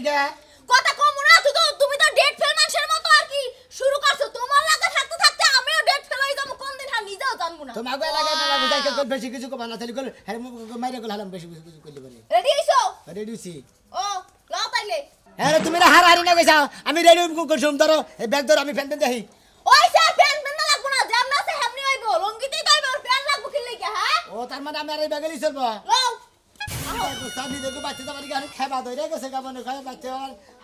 কে কথা কম না তুমি তো ডেট ফেল মানুষের মতো আর কি শুরু করছো তোমার লাগা থাকতে থাকতে আমিও ডেট ফেল হয়ে যাব কোন দিন নিজেও জানবো না তুমি আগে লাগা না লাগা যাই কল বেশি কিছু কবা না তাহলে কল হ্যাঁ মাইরে কল হালাম বেশি কিছু কইলে পারে রেডি হইছো রেডি হইছি ও লাও তাইলে হ্যাঁ তুমি না হার হারি না কইছা আমি রেডি করছুম ধরো এই ব্যাগ ধরো আমি ফ্যান দেন দেখি ওই স্যার ফ্যান ফ্যান লাগবো না যেমন আছে হেমনি হইবো লঙ্গিতেই পাইবো ফ্যান লাগবো কি লাগা হ্যাঁ ও তার মানে আমি আর এই ব্যাগেই চলবো লাও সাবি দেখো বাচ্চা যাবার গান খাবা ধরে গেছে গাবনে খায় বাচ্চা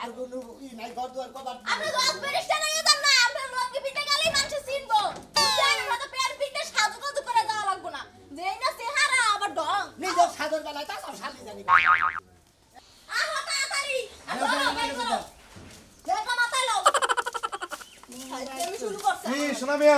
আর কোনো ই নাই ঘর দুয়ার কবার আপনি তো আসবেরিস্টা নাই জান না আপনি লঙ্গি পিটে গেলেই মানুষ চিনবো বুঝছেন হয়তো প্যান পিটে সাজুগুজু করে যাওয়া লাগবো না যেই না চেহারা আবার ডং নিজের সাদর বেলায় তা সব শালি জানি আহা তাড়াতাড়ি দেখো মাথায় লাও আমি শুরু করছি কি শোনা মিয়া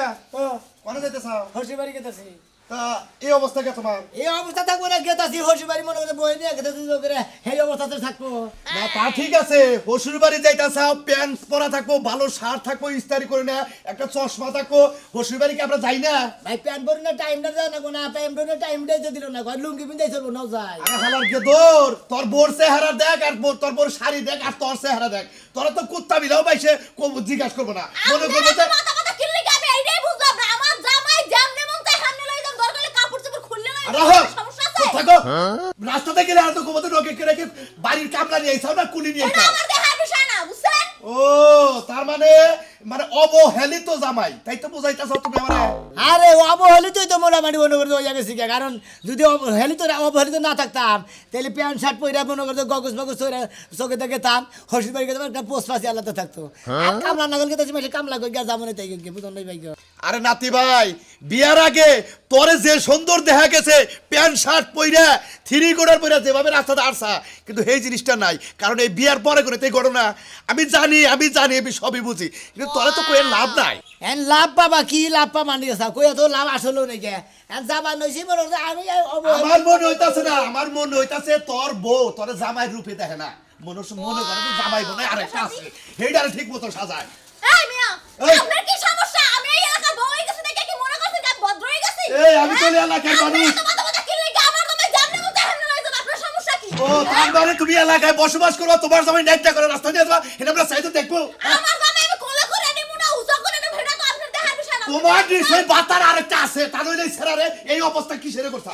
কোনে যাইতেছাও হসি বাড়ি গেতাছি তা এই অবস্থা কে তোমার এই অবস্থা থাকবো না গেতাছি হসি বাড়ি মনে করে বই নিয়ে গেতাছি করে এই অবস্থাতে থাকবো না তা ঠিক আছে হসুর বাড়ি যাইতাছাও প্যান্ট পরা থাকবো ভালো শার্ট থাকবো ইস্তারি করে না একটা চশমা থাকবো হসুর বাড়ি কি আমরা যাই না ভাই প্যান্ট পরে না টাইমটা দেয় না কোনা প্যান্ট পরে টাইম দিতে দিল না কয় লুঙ্গি পিন্দাই চলবো না যায় আরে হালার গেদর তোর বোর চেহারা দেখ আর তোর বোর শাড়ি দেখ আর তোর চেহারা দেখ তোরা তো কুত্তা বিলাও পাইছে জিজ্ঞাসা করবো না মনে করবো যে মাথা মাথা কিল্লি গাবে এইটাই বুঝলাম না আমার জামাই যেমনে মন চাই সামনে লই যাম দরকারে কাপড় চোপড় খুললে লই সমস্যা আছে থাকো রাস্তাতে গেলে আর তো কোমতে রকে রেখে বাড়ির কামলা নিয়ে আইছাও না কুলি নিয়ে এটা আইছাও আমার দেহার বিষয় না বুঝছেন ও তার মানে মানে অবহেলিত জামাই তাই তো বুঝাইতাছো তুমি আমারে আরে অবহেলিতই তো মোটামুটি মনে করতে হয়ে গেছি কারণ যদি অবহেলিত না থাকতাম তাহলে প্যান্ট শার্ট পরে মনে করতো গগজ মগজ চোখে দেখে তাম হসি বাড়ি গেতাম একটা পোস্ট পাশে আলাদা থাকতো আর কামলা নাগল গেতাছি মাসে কামলা করে গিয়ে যাবো না তাই গিয়ে বুঝুন নাই ভাই আরে নাতি ভাই বিয়ার আগে তোরে যে সুন্দর দেখা গেছে প্যান্ট শার্ট পইরা থ্রি কোটার পইরা যেভাবে রাস্তাতে আসা কিন্তু এই জিনিসটা নাই কারণ এই বিয়ার পরে করে এই ঘটনা আমি জানি আমি সবই বুঝি কিন্তু তোরে তো কই লাভ নাই এন লাভ পাবা কি লাভ পাবা নিয়ে আসা কই তো লাভ আসলো নাকি এন যাবা নইছি মনে হচ্ছে আমি আমার মনে হইতাছে না আমার মনে হইতাছে তোর বউ তোরে জামাই রূপে দেখে না মনে করে যে জামাই বনে আরেকটা আছে হেইডা ঠিক মতো সাজায় এই মিয়া এই। আপনার কি সমস্যা আমি এই এলাকা বউ হয়ে গেছে দেখে কি মনে করছেন আমি ভদ্র হয়ে গেছি এই আমি তো এলাকার মানুষ মাথা মাথা কিল্লি গা আমার জামাই যেমনে মন চাই সামনে লই যাম আপনার সমস্যা কি ও তার মানে তুমি এলাকায় বসবাস করো তোমার জামাই নাইটটা করে রাস্তা দিয়ে যাবা এটা আমরা চাইতে দেখবো আমার জামাই আমি কোলে করে নিব না উজা করে নিব এটা তো আপনার দেহার বিষয় না তোমার নিশ্চয় বাতার আরেকটা আছে তার ওই ছেড়ারে এই অবস্থা কি সেরে করছ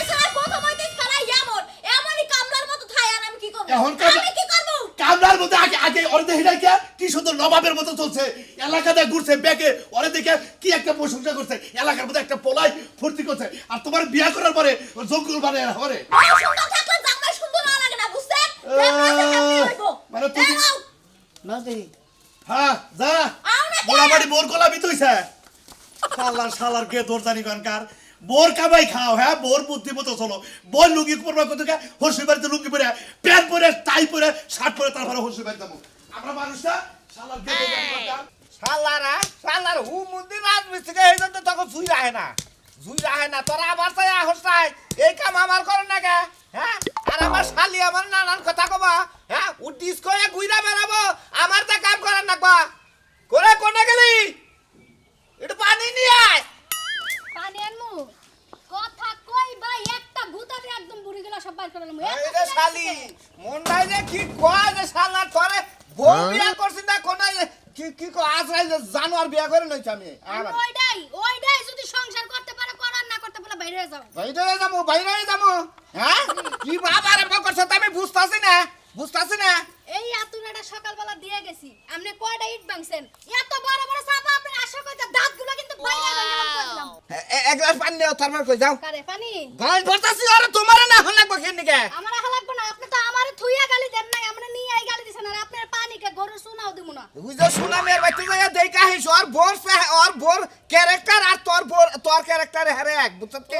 এছাড়া প্রথম হইতে ছাড়াই এমনই কামলার মতো থাই আর আমি কি করব এখন আমি কি করব কামলার মধ্যে আগে অর্ধে হিরাইকে কি সুন্দর নবাবের মতো চলছে এলাকাতে ঘুরছে ব্যাগে ওরে দেখে কি একটা প্রশংসা করছে এলাকার মধ্যে একটা পোলাই ফুর্তি করছে আর তোমার বিয়া করার পরে জঙ্গল বানায় হরে সুন্দর থাকলে জামাই সুন্দর না লাগে না বুঝছেন মানে তুমি না দেখি হ্যাঁ যা মোটামুটি বোর কলা বিতুইছে শালার কে তোর জানি কানকার বোর কামাই খাও হ্যাঁ বোর বুদ্ধি মতো চলো বোর লুঙ্গি পরবা কত হসুই বাড়িতে লুঙ্গি পরে প্যান্ট পরে টাই পরে শার্ট পরে তারপরে হসুই বাড়ি যাবো আমরা মানুষটা শালার কে তোর জানি কানকার শালার হু মন্দির রাজমিস্ত্রি এই জন্য তখন জুই রাহে না তোরা আবার চাই আহস নাই এই কাম আমার করে না কে হ্যাঁ আর আমার শালি আমার নানান কথা কবা হ্যাঁ উঠিস করে গুইরা বেড়াবো আমার তা কাম করার নাকবা করে কোনে গেলি একটু পানি নিয়ে আয় পানি আনমু কথা কই ভাই একটা গুতাতে একদম বুড়ি গেলা সব বাইর করলাম এই রে শালি মন্ডাই যে কি কয় যে শালা তোরে বউ বিয়া করছিস না কোনে কি আজ রাই জানোয়ার বিয়া করে নইছ আমি আবার ওইটাই যদি সংসার করতে পারো করার না করতে পারলে বাইরে যাও বাইরে যাবো হ্যাঁ কি বাবা আরম্ভ করছ আমি বুঝতাছি না এই আতুনাটা সকালবেলা দিয়ে গেছি আপনি কয়টা ইট ভাঙছেন এত বড় বড় চাপা আপনি আশা কইতে দাঁতগুলো কিন্তু বাইরে করলাম এক গ্লাস পানি দাও তারপর কই যাও কারে পানি গাল ভরতাছি আরে তোমারে না হন লাগবে কেন নিকে আমার আহা লাগবে না আপনি তো আমারে থুইয়া গালি দেন নাই আমরা নিয়ে আই গালি দিছেন আর আপনার পানি কে গরু শোনাও দিমু না বুঝছো শোনা মের বাইতে যাইয়া দেই কাহিস ওর বোর ক্যারেক্টার আর তোর ক্যারেক্টার হারে এক বুঝছত কি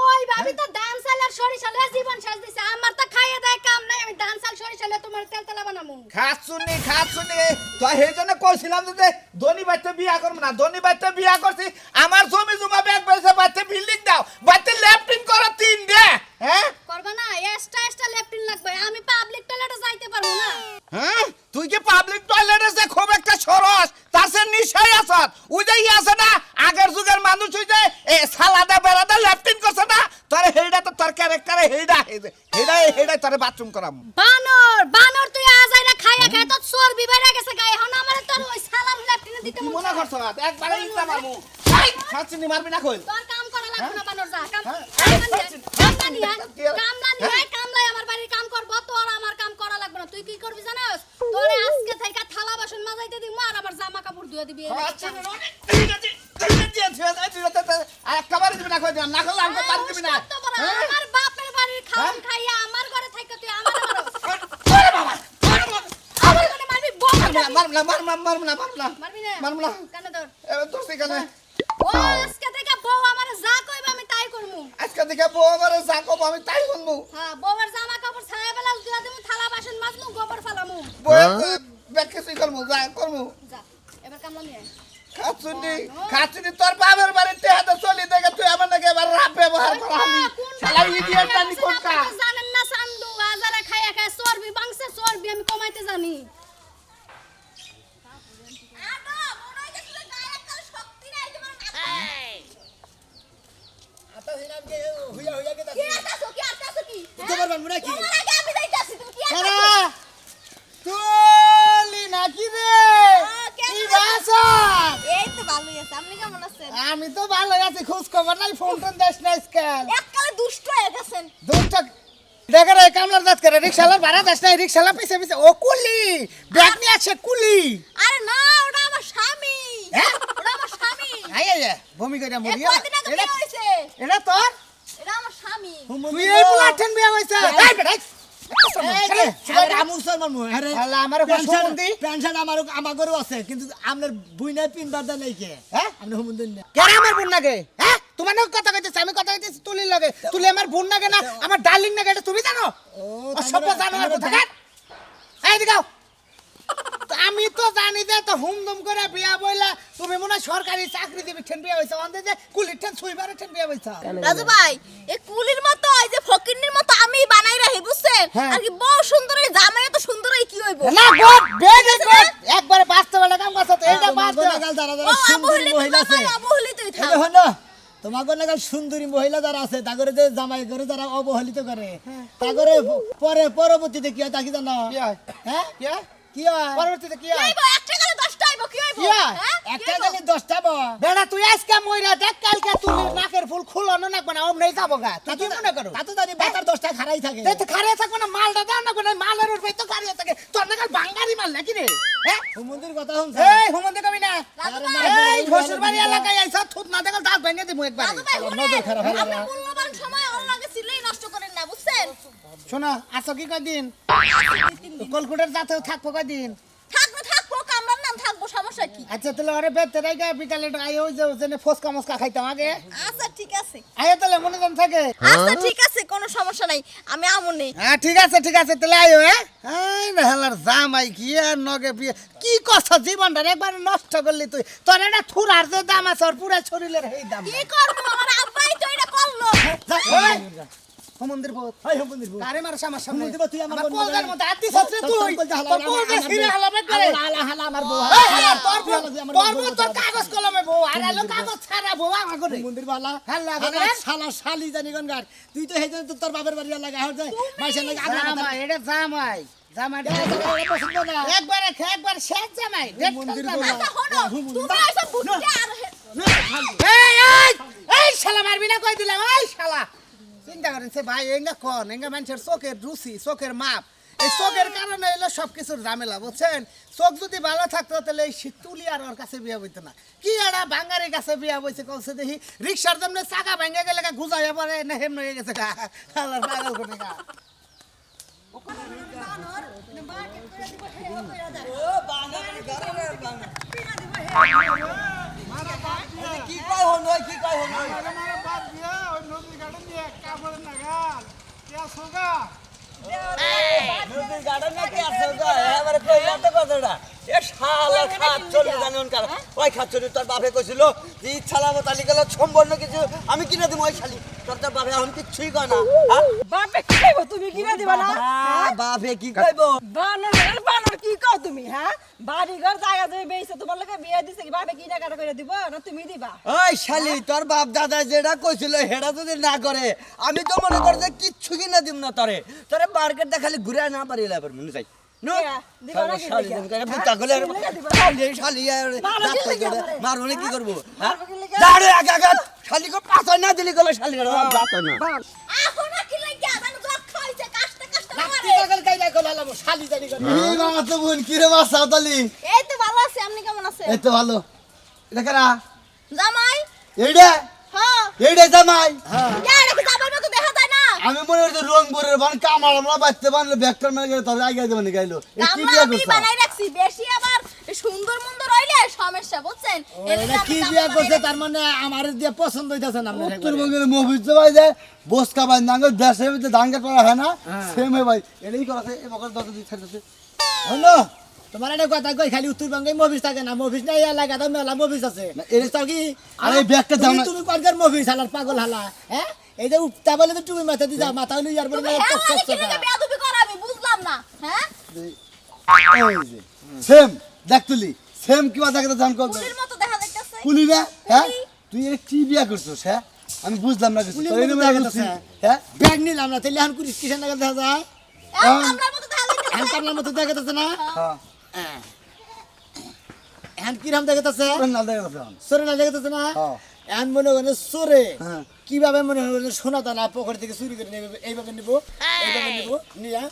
ওই ভাবি তো দান সাল আর সরিষা লয়ে জীবন শেষ দিছে আমার তো খাইয়ে দেয় কাম নাই আমি দান সাল সরিষা লয়ে তোমার তেলতলা বানামু খাচ্ছুনি তো সেই জন্য কইছিলাম যে ধনী বাইতে বিয়া করব না ধনী বাইতে বিয়া করছি আমার জমি জমা ব্যাগ বেচে বাইতে বিল্ডিং দাও বাইতে ল্যাপটিন করো 3 দে হ্যাঁ করবা না এক্সট্রা ল্যাপটিন লাগবে আমি পাবলিক টয়লেটে যাইতে পারবো না হ্যাঁ তুই কি পাবলিক টয়লেটে যে খুব একটা সরস তার সে নিশাই আসাত ওই যে আছে না আগের যুগের মানুষ ওই যে সালাদা বেড়াদা ল্যাপটিন করছে না তোর হেইডা তো তোর ক্যারেক্টারে হেইডা তোরে বাথরুম করাম বানর তুই আজ আইরা মাত একবারে ইচ্ছা মারমু এই খাচ্ছিনি মারবি না কই তোর কাম করা লাগবে না বানর যা কাম হ্যাঁ? কামলাই আমার বাড়ির কাম করব তোর আমার কাম করা লাগবে না তুই কি করবি জানোস তোরে আজকে থেকে থালা বাসন মাজাইতে দিমু আর আবার জামা কাপড় ধুয়ে দিবি এই খাচ্ছিনি আর একবারে দিবি না কই না করলে আমাকে পার দিবি না কত বড় আমার বাপের বাড়ির খাওন খাইয়া আমার ঘরে থাইকা তুই আমার মারো ওরে বাবা আমার ঘরে মারবি বউ মারবি না মারবি না মারবো না। কেন তোর এবার তোর সেখানে ও আজকে থেকে বউ আমার যা কইবে আমি তাই করমু আজকে দেখে বউ আমার যা কব আমি তাই শুনবো হ্যাঁ বউয়ের জামা কাপড় ছায়া বেলা ধুয়া দিমু থালা বাসন মাজমু গোবর ফালামু বউ ব্যাগ কিছুই করবো যা করবো যা এবার কামলা নিয়ে আয়। খাচ্ছিনি তোর বাবার বাড়িতে হাতে চলি দেখে তুই আমার নাকি এবার রাপ ব্যবহার করা হলি শালা ইডিয়েট জানি কোনটা জানেন না সান্দু আজারে খাইয়া খায় চর্বি বাংছে চর্বি আমি কমাইতে জানি আটো মনে হইতেছে যে গায়ে একটা শক্তি নাই তোমার মাথায় আতা হিলাম কে হুইয়া হুইয়া কে কি আটাছো কি তোমার বানবো নাকি তোমার আগে আমি যাইতাছি তুমি কি সারা আটাছো তুলি নাকি রে কেন কি বাসা এই তো ভালোই আছে আপনি কেমন আছেন আমি তো ভালো আছি খোঁজ খবর নাই ফোন টোন দেশ না স্ক্যান এককালে দুষ্ট হয়ে গেছেন দুটা দেখে রে কামলার দাঁত করে রিকশালার ভাড়া দেশ নাই রিকশালা পিছে পিছে ও কুলি ব্যাগ নিয়ে আছে কুলি আরে না ওটা আমার স্বামী হ্যাঁ? ওটা আমার স্বামী আই আই ভূমি কইরা এই মরিয়া কদিন আগে বিয়ে হইছে এটা তোর এটা আমার স্বামী তুই এই পোলাঠেন বিয়া হইছে এই বেটা আমারও আছে কিন্তু আপনার বুই নাই পিন বাদা নাই কে হ্যাঁ আপনি হুমুন না কেন আমার বোন নাগে হ্যাঁ তোমার নাকি কথা কইতেছ আমি কথা কইতেছি তুলি লাগে তুলি আমার বোন নাগে না আমার ডার্লিং নাগে এটা তুমি জানো ও সব জানো আর কথা কাট এই দিগাও আমি তো জানি যে তো হুমদম করে বিয়া বইলা তুমি মনে হয় সরকারি চাকরি দিবি ঠেন বিয়া হইছে অন্ধে যে কুলি ঠেন সুইবারে ঠেন বিয়া হইছে রাজু ভাই এই কুলির মতো এই যে ফকিন্নির মতো আমি বানাই রাখি বুঝছেন হ্যাঁ। আর কি বউ সুন্দরী জামাই তো সুন্দরী কি হইব না গড বেড একবারে বাস্তবে কাম করছ তো এটা বাস্তবে গাল দাঁড়া ও আবুহলি মহিলা আছে আবুহলি তুই থাক হন তোমাকে নাগাল সুন্দরী মহিলা যারা আছে তাগরে যে জামাই করে যারা অবহেলিত করে তাগরে পরে পরবর্তীতে কি হয় তা কি জানো হ্যাঁ কি হয় পরবর্তীতে কি কি হইব একটা গেলে 10টা হইব কি হইব কি হয় একটা গেলে 10টা বো বেড়া তুই আজকে মইরা দেখ কালকে তুই নাকের ফুল খুলনো না কোনা ওম নাই যাবো গা তুই কি মনে করো তা তো জানি বাতার 10টা খারাই থাকে তো খারাই থাকবে না মালটা দাও না কোনা মালের উপরে তো খারাই থাকে তোর নাগাল বাঙালি মাল নাকি রে হ্যাঁ হুমন্দির কথা শুনছ এই হুমন্দির কবি না এই ঘোষের বাড়ি এলাকায় আইছ থুত না দেখাল দাঁত ভেঙে দিমু একবার রাজু ভাই নজর খারাপ হলো আপনি মূল্যবান সময় ওর লাগে সিলেই নষ্ট করেন না বুঝছেন শোনো আছো কি কয়দিন কলকুটার যাতে থাকবো কয়দিন থাকবো কামরার নাম থাকবো সমস্যা কি আচ্ছা তাহলে ওরে বেতে রাইগা বিকালে আই ওই যে জেনে ফসকা মস্কা খাইতাম আগে আচ্ছা ঠিক আছে আয় তাহলে মনে জন থাকে আচ্ছা ঠিক আছে কোনো সমস্যা নাই আমি আমনে হ্যাঁ ঠিক আছে তাহলে আইও হ্যাঁ এই বেহালার জামাই কি আর নগে বিয়ে কি কথা জীবনটা একবার নষ্ট করলি তুই তোর এটা থুরার যে দাম আছে ওর পুরা শরীরের এই দাম কি করব আমার আব্বাই তো এটা করলো হুমন্দির বহুত হাই হুমন্দির বহুত কারে মারছ আমার সামনে হুমন্দির তুই আমার কোলদার মধ্যে আত্মি সত্রে তুই তোর কোলদে ছিড়ে হালাবে করে হালা আমার বউ তোর কাগজ কলমে বউ আর এলো কাগজ ছাড়া বউ আমার করে হুমন্দির বালা হাল্লা শালা শালি জানি গনগার তুই তো হেজন তো তোর বাপের বাড়ি লাগা হর যায় মাইসের লাগা জামাই এটা জামাই জামাই পছন্দ না একবার শেষ জামাই মন্দির আচ্ছা হনো তুমি এসব বুঝতে আর এই শালা মারবি না কই দিলাম এই শালা চিন্তা করেন সে ভাই এঙ্গা কোন এঙ্গা মানুষের চোখের রুচি চোখের মাপ এই চোখের কারণে এলো সবকিছুর ঝামেলা বুঝছেন চোখ যদি ভালো থাকতো তাহলে এই তুলি আর ওর কাছে বিয়া বইতো না কি একটা বাঙালির কাছে বিয়া বইছে কলসে দেখি রিক্সার জন্য চাকা ভেঙে গেলে গুজাইয়া পরে না হেম হয়ে গেছে গা আল্লাহর পাগল করে গা কি কয় হন কি কয় হন নদীর গার্ডেন নাকি আছে গো এবারে কইলা তো কথাটা এ শালা খাত চলে জানেন কার ওই খাত চলে তোর বাপে কইছিল যে ইচ্ছালা মতালি গেল সম্পূর্ণ কিছু আমি কিনে দিম ওই শালি তোর বাপে এখন কিছুই কয় না বাপে কি কইব তুমি কিনে দিবা না বাপে কি কইব বানর কি কও তুমি হ্যাঁ বাড়ি ঘর জায়গা জমি বেইছে তোমার লগে বিয়ে দিছে কি বাপে কি না কাটা করে দিব না তুমি দিবা ওই শালি তোর বাপ দাদা যেটা কইছিল হেডা যদি না করে আমি তো মনে করি যে কিচ্ছু কিনে দিম না তোরে মার্কেটটা খালি ঘুরে না পারি এবার মনে চাই নো দিব না কি শালি লিগা? দেন বুতা গলে আর দিব? শালি শালি আর মারো কি লিগা বলে? মারবো কি করব হ্যাঁ মারবো কি লিগা? দাঁড়ে আগে আগে শালি কো পাছায় না দিলি গলে শালি না দাঁত না বাল। আহো না কি লাগিয়া জানো যক্ষ হইছে কাশতে কাশতে নাতি মারে গল কাইলা গলালাম শালি জানি করে এই মামা তো বোন কি রে মা সাঁওতালি এই তো ভালো আছে আপনি কেমন আছেন এই তো ভালো এটা কারা জামাই এইটা হ্যাঁ এইটা জামাই ইয়া রেখে জামাই মতো দেখা যায় না আমি মনে হচ্ছে রংপুরের বান কামাল আমরা বাঁচতে পারলে ব্যাগটার মেরে গেলে তবে আগে দেবেন গাইলো এই কি কামরা বিয়া আমি করছ বানাই রাখছি বেশি আবার সুন্দর মুন্দর হইলে সমস্যা বুঝছেন এটা কি বিয়া করছে তার মানে আমার দিয়ে পছন্দ হইতাছে না আপনার উত্তরবঙ্গের মফিজ ভাই যায় বসকা ভাই নাঙ্গ দেশে ভিতরে ধান কাট করা হয় না সেম ভাই এটাই করাছে এই বকর দত দিয়ে ছাড়তেছে হলো তোমার একটা কথা কই খালি উত্তরবঙ্গে মফিস থাকে না মফিস নাই এলাকাতে মেলা মফিস আছে এটা তাও কি আরে এই ব্যাগটা দাও না। তুমি কোনকার মফিস হালার পাগল হালা হ্যাঁ এই যে উঠতা বলে তো তুমি মাথা দিছা মাথা হইলো ইয়ার বলে তুমি হেলা কি লিগে বেয়াদবি করাবি বুঝলাম না হ্যাঁ সেম দেখ তুলি সেম কি কথা কথা জান কর পুলির মতো দেখা যাইতাছে কুলি না হ্যাঁ কুলি। তুই এটা কি বিয়া করছিস হ্যাঁ আমি বুঝলাম না কিছু কুলির তোর মতো এরকম দেখা করছিস, যাচ্ছে। হ্যাঁ ব্যাগ নিলাম না তাহলে এখন কুড়ি কিসের নাগাল দেখা যায় কামলার মতো দেখা যাইতাছে এখন কামলার মতো দেখা যাচ্ছে না হ্যাঁ এখন কিরাম দেখা যাচ্ছে তোর না দেখা যাচ্ছে এখন। সরে না দেখা যাচ্ছে না হ্যাঁ। এখন মনে করেন সরে হ্যাঁ। কিভাবে মনে করেন সোনা দানা পকেট থেকে চুরি করে নেবে এইভাবে নিবো নিয়া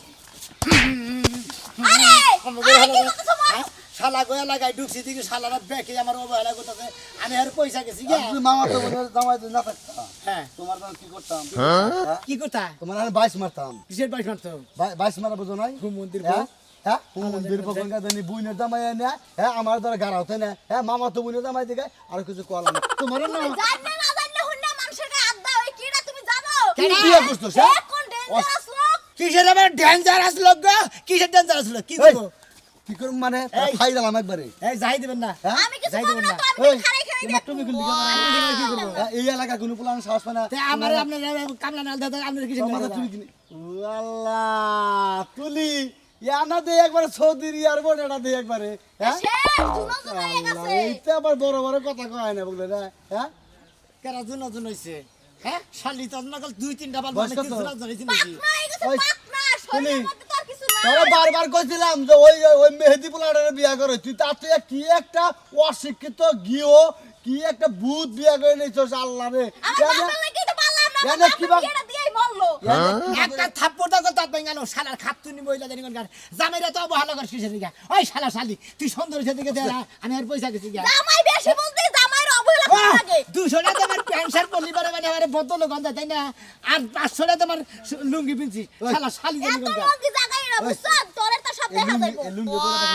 আরে আমাকে আরে ভালো কি করে- করতেছো মা? হ্যাঁ? শালা গয়া লাগাই ঢুকছি দিকে শালারা ব্যাকে আমার অবহেলা করতেছে আমি আর পয়সা গেছি গিয়া তুই মামা তো বলে জামাই তো না থাকতাম হ্যাঁ তোমার তো কি করতাম হ্যাঁ? কি কথা তোমার আমি 22 মারতাম কিসের বাইশ মারতো 22 মারা বুঝো নাই হুম মন্দির হ্যাঁ হ্যাঁ মন্দির পকঙ্গা জানি বুইনের জামাই এনে হ্যাঁ আমার দ্বারা গাড়া হতে না হ্যাঁ মামা তো বুইনের জামাই দিকে আর কিছু কলাম তোমার না জানলে না জানলে হুন্না মানুষের গায়ে হাত দাও এই কিটা তুমি জানো কি বিয়া করছিস, হ্যাঁ? এ কোন ডেঞ্জারাস লোক কিসের আবার ডেঞ্জারাস লোক গো কিসের ডেঞ্জারাস লোক কি করবো কি করব মানে এই। খাই দিলাম একবারে এই যাই দেবেন না হ্যাঁ আমি কিছু যাই করব দেবেন না না। তো আমি এই, খাড়াই খাড়াই এই দেখব মাত্র বিকুল লিখা হ্যাঁ, এই এলাকা কোনো পুলান সাহস পায় না তে আমার আপনার কামলা নাল দাদা আপনার কিসের তোমার ডেঞ্জারাস? তুমি কি আল্লাহ তুলি ইয়ানা দে একবারে সৌদির এয়ারপোর্ট এটা দে একবারে হ্যাঁ সে জুনো জুনো হয়ে আল্লাহ, গেছে এইটা আবার বড় বড় কথা কয় না বললে না হ্যাঁ কেরা জুন জুন হইছে হ্যাঁ শালি তো না কাল দুই তিনটা বাল বয়স মানে কত? কিছু না জানিস নাকি পাকনা হয়ে গেছে ওই, পাকনা শরীরের মধ্যে তো আর কিছু তোরা নাই বারবার কইছিলাম যে ওই ওই মেহেদি পোলাটারে বিয়া করে তুই তার থেকে কি একটা অশিক্ষিত গিও কি একটা ভূত বিয়া করে নিছস আল্লাহ রে আমার বাবার লাগি তো পারলাম না ইয়ানে আমার কি বাবা বা- বিয়েটা দিয়েই মরলো একটা থাপ্পড় দাও তাত বেঙ্গালো শালার খাতুনি মহিলা জানি কোন গান জামাইরা তো অবহেলা কর কিসের দিকে ওই শালা শালি তুই সুন্দর সেদিকে দে আমি আর পয়সা গেছি গিয়া জামাই বেশি বলতে জামাইয়ের অবহেলা করা লাগে 200 টাকা তোমার প্যান্ট শার্ট পরিবারে মানে আমার বদল গন্ধা তাই না আর 500 টাকা তোমার লুঙ্গি পিনছি শালা শালি জানি এত কোন গান লোক জায়গায় না বুঝছেন তোরে তো সব দেখা যাইবো লুঙ্গি পরে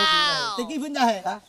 তে কি বুঝা হয় হ্যাঁ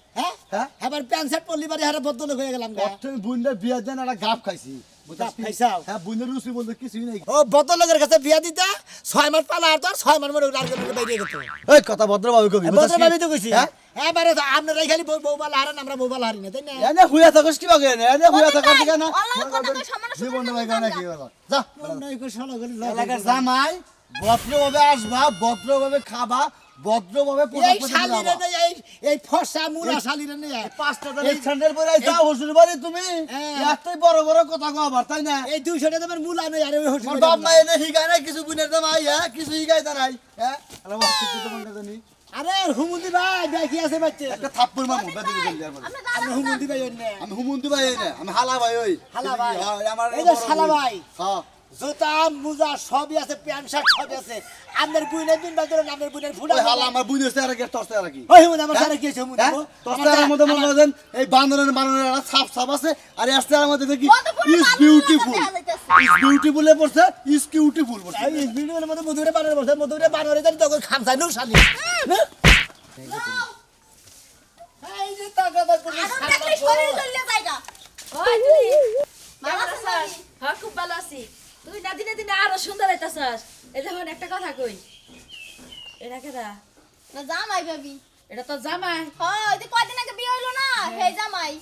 হ্যাঁ? আবার প্যান্ট শার্ট পরিবারে হারে বদল হয়ে গেলাম গা অষ্টম বুইন্ডার বিয়া দেন একটা গাপ খাইছি গাপ খাইছাও? হ্যাঁ বুইন্ডার রুচি বলতে কিছুই নাই ও বদলের কাছে বিয়া দিতা 6 মাস পালা আর তোর 6 মাস মরে আর কোনো বাইরে গেত এই কথা ভদ্রভাবে কবি বদল ভাবি তো কইছি হ্যাঁ এবারে তো আপনারাই খালি বউবালা হারান আমরা বউবালা হারি না তাই না এনে হুইয়া থাকস কি বাগে এনে হুইয়া থাকার ভাই, দিকে না অল্লাহ কথা কই সমান সমান জীবন ভাই জানলা। গানা কি হলো যা নয় কো শালা করে এলাকার জামাই ভদ্রভাবে আসবা ভদ্রভাবে খাবা ভদ্রভাবে এই পোশাক পরে শালিরে যাবা। নেই এই ফর্সা মুলা শালিরে নেই পাঁচটা তারিখ স্যান্ডেল পরে আইছা হসুর বাড়ি তুমি হ্যাঁ। এতই বড় বড় কথা কও আবার তাই না এই 200 টাকা তোমার মুলা নেই আরে ওই হসি আমার বাপ মা এনে হিগায় না কিছু বুনের জামাই হ্যাঁ কিছু হিগায় তা নাই হ্যাঁ আরে বাপ কিছু তো মনে জানি আরে হুমুন্দি ভাই দেখি আছে বাচ্চা একটা থাপ্পড় মারবো বেদিকে গেলি আর বলে। আপনি হুমুন্দি ভাই অন্য আমি হুমুন্দি ভাই এই না আমি হালা ভাই ওই হালা ভাই। হ্যাঁ, আমার এই যে বড় শালা বোন। ভাই। হ্যাঁ জুতা মুজা সবই আছে প্যান্ট শার্ট সবই আছে আপনার বুইনের দিন বাজারে আপনার বুইনের ফুটা ওই হালা আমার বুঝে আছে আর কি টসতে আর কি ওই হুমুন আমার সারা কি আছে হুমুন টসতে মধ্যে মনে করেন এই বান্দরের বান্দরের একটা ছাপ ছাপ আছে আর এসতে আর মধ্যে দেখি কত করে ইজ বান্দরের বিউটিফুল দেখা যাইতাছে। ইজ বিউটিফুল এ পড়ছে ইজ কিউটিফুল পড়ছে এই ভিডিওর মধ্যে মধুরে বানরে বসে মধুরে বানরে জানি তখন খামসাই নো শালি এই যে টাকাটা করে আরো দেখলে শরীর জ্বলিয়ে যায়গা ওই তুই ভালো ভালো আছিস? আছিস? হ্যাঁ খুব ভালো আছি তুই না দিনে দিনে আরো সুন্দর হইতাছস এই দেখুন একটা কথা কই এটা কেডা না জামাই ভাবি এটা তো জামাই হ্যাঁ এই যে কয়দিন আগে বিয়ে হইলো না হে জামাই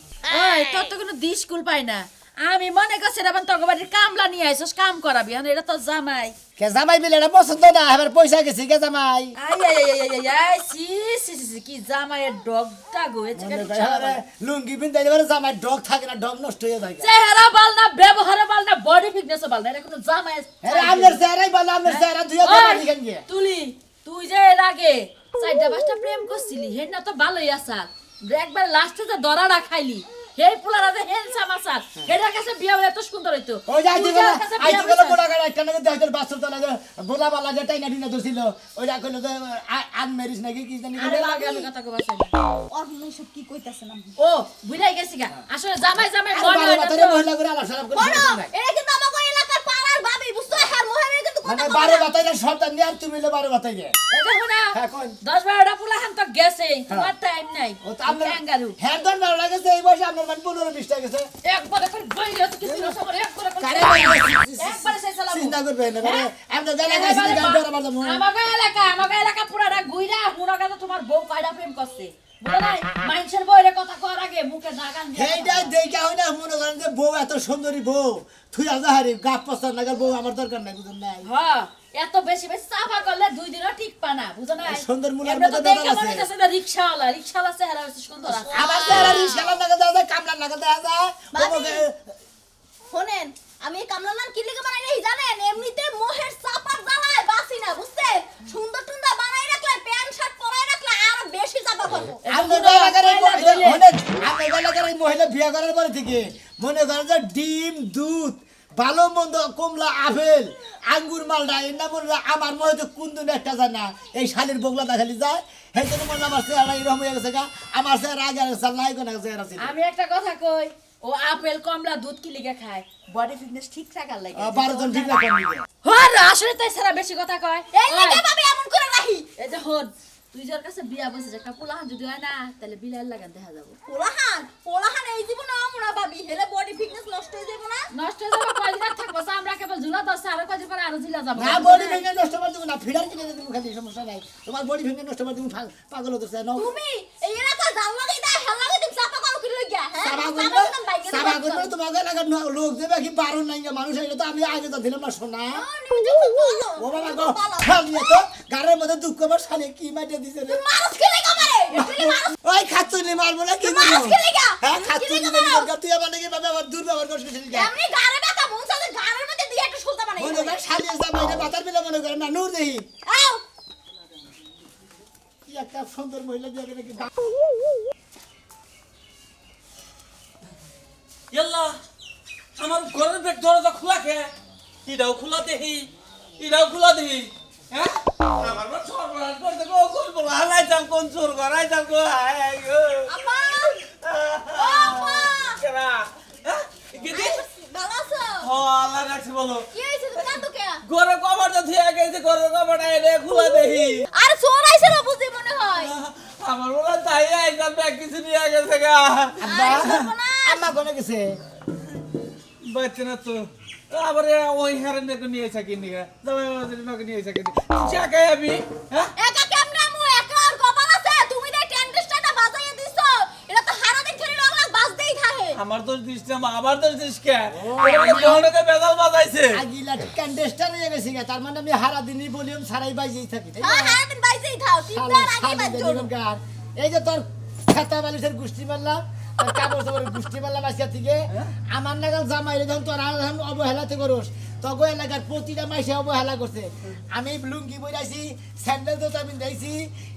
ওই তোর তো কোনো দিস স্কুল পাই না আমি মনে করছি রে তোর বাড়ির কামলা নিয়ে আইছস কাম করাবি হ্যাঁ এটা তো জামাই কে জামাই বিলে এটা পছন্দ না এবার পয়সা গেছি কে জামাই আই আই আই আই আই আই সি সি সি সি, কি জামাইয়ের ডগটা গয়েছে কেন লুঙ্গি পিন তাইলে এবারে জামাই ডগ থাকে না ডগ নষ্ট হয়ে যায় চেহারা বাল না ব্যবহার বাল না বডি ফিটনেস বাল না এটা কোনো জামাই আরে আপনার চেহারাই ভালো আপনার চেহারা ধুয়ে ওই, দেবেন দিকেন গিয়ে তুলি তুই যে এর আগে চারটা পাঁচটা প্রেম করছিলি হে না তো ভালোই আসার একবার লাস্টে যে দরাটা খাইলি হে পোলারা যে হ্যান্ডসাম আসার হেডার কাছে বিয়া হলে এত সুন্দর হইতো ওই যে তুই যার কাছে বিয়া আইতে গেল হইছিস। বড় গাড়ি একটা নাকি দেহতের বাসর তো লাগে গোলা বালা যে টাইনা ডিনা দছিল ওইটা কইলো যে আনমেরিজ নাকি কি জানি আরে লাগে আমি কথা কইবা চাই না। ওর মনে সব কি কইতাছেন আপনি ও বুঝাই গেছি গা আসলে জামাই জামাই আরে মনে বারো হয় না বাতারে তো। মহিলা করে আলাপ সালাপ করে বড় শুরু করে। এটা কিন্তু আমাকে এলাকার পাড়ার ভাবি বুঝছো হ্যাঁ মোহের কিন্তু মানে কথা বারো বলে না। বাতারে সন্তান নিয়ে আর তুমি হলো বারো বাতাই গে এই দেখো না হ্যাঁ, কোন? 10-12টা পোলা হান তো গেছে তোমার টাইম নাই ও তো আপনার ক্যাঙ্গারু হ্যাঁ দন ভালো লাগেছে এই বয়সে আপনার মানে 15-20 গেছে একবারে করে বইলে তো কিছু না সবার একবারে করে কারে একবারে সেই চালাবো চিন্তা করবে না মানে আমরা জানা গেছি গান ধরে আমার যাবো আমাকে এলাকা পুরাটা গুইরা মনে করে তোমার বউ কয়টা প্রেম করছে বুঝো নাই মানুষের বউরে কথা কওয়ার আগে মুখে নাগান দিয়ে এইটা দেখা হয় না মনে করেন যে বউ এত সুন্দরী বউ তুই আজাহারি গাপ পছন্দ নাগার বউ আমার দরকার নাই বুঝুন নাই হ্যাঁ এত বেশি বেশি চাপা করলে 2 দিনও ঠিক পানা বুঝো নাই সুন্দর মুলার এমনি তো মতো দেখে দাদা মনে আছে। হইতেছে যে রিকশাওয়ালা চেহারা হচ্ছে সুন্দর আছে আমার চেহারা রিস্কালার নাগাল দেওয়া যায় কামলার নাগাল দেওয়া যায় বাবা, শোনেন আমি এই কামলার নাম কি লিখে বানাই রেখি জানেন এমনিতে মোহের চাপার জ্বালায় বাসি না বুঝছেন সুন্দর টুন্দর বানাই রাখলে প্যান্ট শার্ট পরাই রাখলে আরো বেশি চাপা করবো আপনাদের এলাকার এই আপনাদের এলাকার এই মহিলা বিয়ে করার পরে থেকে মনে করেন যে ডিম দুধ ভালো মন্দ কমলা আপেল আঙ্গুর মালটা এর নাম বললে আমার মনে তো কোন দিন একটা যায় না এই শালির বগলা দেখালি যায় সেই জন্য মনে আমার চেহারা এরকম হয়ে গেছে গা আমার চেহারা আগে নাই কোনো চেহারা ছিল আমি একটা কথা কই ও আপেল কমলা দুধ কি লিগে খায় বডি ফিটনেস ঠিক থাকার লাগে 12 জন ঠিক না করনি হ্যাঁ আসলে তাই সারা বেশি কথা কয় এই লিখে ভাবি এমন করে রাখি এই যে হন তুই যার কাছে বিয়া বসে একটা পোলাহান যদি হয় না তাহলে বিলাইয়ের লাগান দেখা যাবো পোলাহান এই জীবনে আমরা ভাবি হেলে বডি ফিটনেস নষ্ট হয়ে যাবে না নষ্ট হয়ে যাবে কয়দিন আর থাকবো আমরা কেবল ঝুলা দশে আরো কয়দিন পরে আরো ঝুলা যাবো না বডি ভেঙে নষ্ট করে দেবো না ফিডার কিনে দেবো খালি সমস্যা নাই তোমার বডি ভেঙে নষ্ট করে তুমি পাগল হতে চাই না তুমি এই এলাকা জাল লাগাই দেয় হেল লাগাই তুমি চাপা করো কি লই গিয়া হ্যাঁ সাবা করবে তোমাকে এলাকার লোক দেবে কি বারণ নাই মানুষ হইলে তো আমি আগে তো দিলাম না শোনা ও বাবা গো খালিয়ে তো গারের মধ্যে দুঃখ আমার শালে কি মাইটা দিছে রে মানুষ কি লাগা মারে একটু মানুষ ওই খাচ্চুনি মারবো না কি মানুষ করবো কি লাগা হ্যাঁ খাচ্চুনি তুই আমার নাকি বাবা আবার দুর্ব্যবহার করছিস কি এমনি গারে ব্যথা মন সাথে গারের মধ্যে দিয়ে একটু সুলতা বানাই মনে করে শালিয়ে জামাইরে বাতার মিলে মনে করে না নূর দেহি আও কি একটা সুন্দর মহিলা দিয়ে নাকি ইয়াল্লা আমার ঘরের বেড দরজা খোলা কে এটাও খোলা দেখি এটাও খোলা দেখি হ্যাঁ আমার বড় সর্বনাশ করে দেখো কোন বলা হালাই যাম কোন চোর গড়াই যাম গো আয় গো আপা ও আপা কেরা হ্যাঁ গিদি ভালো আছো ও আল্লাহ রাখছি বলো কি হইছে তুমি কাঁদো কে ঘরে কভারটা ধুয়ে গেছে ঘরে কভারটা এনে খোলা দেখি আর চোর আইছে না বুঝি মনে হয় আমার বলা তাই আইজাম ব্যাগ কিছু নিয়ে গেছে গা আব্বা আম্মা কোনে গেছে বাচ্চা না তো আবার ওই হারেন দেখো নিয়ে থাকি নিয়ে জামাই বাজারে নকে নিয়ে থাকি চাকাই আমি হ্যাঁ একা কেমনে আমু একা আর কপাল আছে তুমি যে টেন্ডেস্টাটা বাজাইয়া দিছো এটা তো হারা দিন খালি রং লাগ বাজতেই থাকে আমার তো দিস না আমার তো দিস কে ওকে বেদাল বাজাইছে আগিলা ক্যান্ডেস্টার হয়ে গেছে তার মানে আমি হারা দিনই ভলিউম ছাড়াই বাজিয়েই থাকি তাই না? হ্যাঁ হারা দিন বাইজেই থাও শালা, তিনটার আগে শালি বাজছো দেখলাম কার। এই যে তোর খাতা বালিশের গুষ্টি মারলাম তোর কাপড় চোপড়ের গুষ্টি মারলাম আজকে থেকে আমার নাগাল জামাই রে যখন তোর আর এখন অবহেলাতে করস তখন এলাকার প্রতিটা মাইসে অবহেলা করছে আমি লুঙ্গি বইরাইছি স্যান্ডেল জুতা পিন্ধাইছি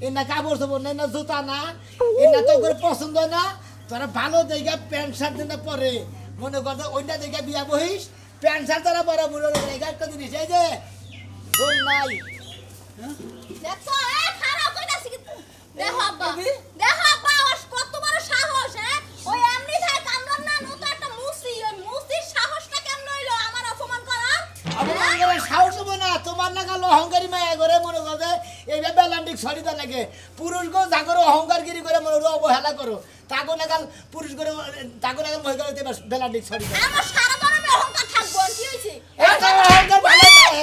এ না কাপড় চোপড় নাই না জুতা না এ না তো করে পছন্দ না তোরা ভালো জায়গা প্যান্ট শার্ট না পরে মনে করতে অন্য জায়গায় বিয়া বহিস প্যান্ট শার্ট তারা বড় বুড়ো জায়গা একটা জিনিস এই যে দোল নাই দেখো এ খারাপ কইতাছি কি দেখো আব্বা ওর কত বড় সাহস হ্যাঁ ওই এমনি থাকে কামরান না নতো একটা মুসি ওই মুসির সাহসটা কেমন হইলো আমার অপমান করার অপমান করে সাহস হবো না তোমার নাগাল অহংকারী মায়া করে মনে করবে এইভাবে বেলান্ডিক সরিতা লাগে পুরুষকেও যা করো অহংকারগিরি করে মনে করো অবহেলা করো তাকে নাগাল পুরুষ করে তাকে নাগাল মহিলা করতে বেলান্ডিক সরিতা আমার সারা জনমে অহংকার থাকবো আর কি হইছে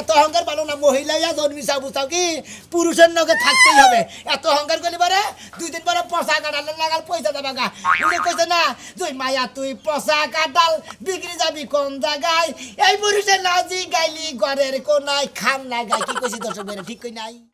এত অহংকার ভালো না মহিলা জন্মিসা বুঝাও কি পুরুষের নগে থাকতেই হবে এত অহংকার করলে পারে 2 দিন পরে পচা কাটাল লাগাল পয়সা দেবা গা বুঝে কইছে না তুই মায়া তুই পচা কাটাল বিক্রি যাবি কোন জায়গায় এই পুরুষের নাজি গাইলি ঘরের কোনায় খাম না গাই কি কইছি দর্শক ঠিক কই নাই